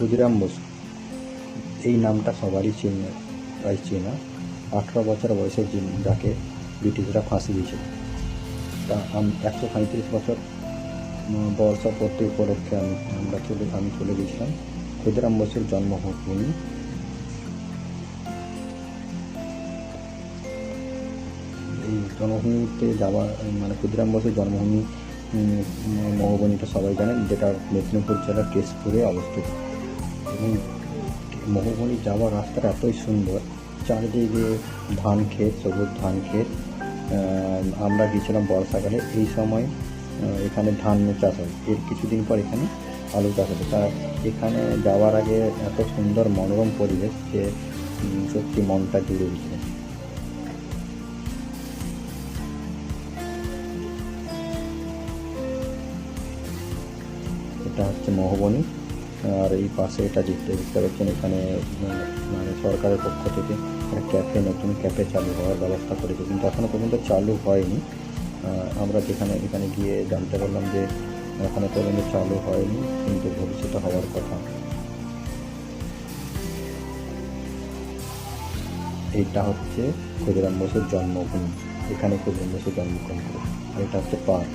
ক্ষুদিরাম বসু এই নামটা সবারই প্রায় চেনা। 18 বছর বয়সে যাকে ব্রিটিশরা ফাঁসি দিয়েছিল। তা 135 বছর বর্ষপূর্তি উপলক্ষে আমি চলে গেছিলাম ক্ষুদিরাম বসুর জন্মভূমি। এই জন্মভূমিতে যাওয়া মানে ক্ষুদিরাম বসুর জন্মভূমি মহুবনীটা সবাই জানেন, যেটা মেদিনীপুর জেলার কেশপুরে অবস্থিত। এবং মহুবনী যাওয়ার রাস্তাটা এতই সুন্দর, চারিদিকে ধান ক্ষেত, সবুজ ধান ক্ষেত। আমরা গিয়েছিলাম বর্ষাকালে, এই সময় এখানে ধান চাষ হয়, এর কিছুদিন পর এখানে আলু চাষ হবে। তা এখানে যাওয়ার আগে এত সুন্দর মনোরম পরিবেশ যে সত্যি মনটা জুড়ে গেছিল। এটা হচ্ছে মহুবনী। আর এই পাশে এটা দেখতে পাচ্ছেন, এখানে মানে সরকারের পক্ষ থেকে একটা ক্যাফে, নতুন ক্যাফে চালু হওয়ার ব্যবস্থা করেছে, কিন্তু এখনও পর্যন্ত চালু হয়নি। আমরা এখানে গিয়ে জানতে পারলাম যে এখনও পর্যন্ত চালু হয়নি, কিন্তু ভবিষ্যতে হওয়ার কথা। এইটা হচ্ছে ক্ষুদিরাম বসুর জন্মভূমি, এখানে ক্ষুদিরাম বসু জন্মগ্রহণ করে। আর এটা হচ্ছে পার্ক।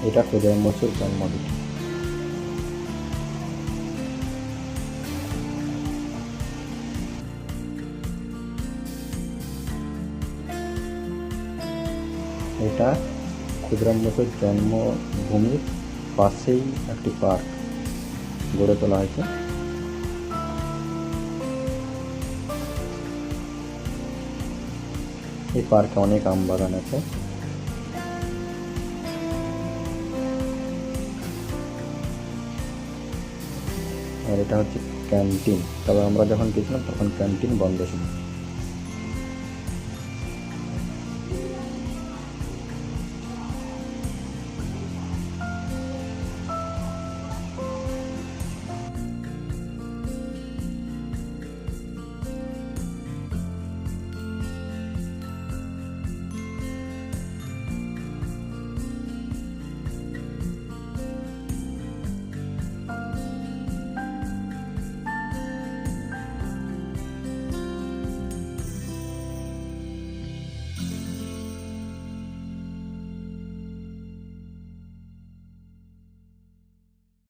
এটা ক্ষুদিরাম বসুর জন্মভিটা। এটা ক্ষুদিরাম বসুর জন্মভূমির পাশেই একটি পার্ক গড়ে তোলা হয়েছে। এই পার্কে অনেক আম বাগান আছে। আর এটা হচ্ছে ক্যান্টিন, তবে আমরা যখন গেছিলাম তখন ক্যান্টিন বন্ধ ছিল।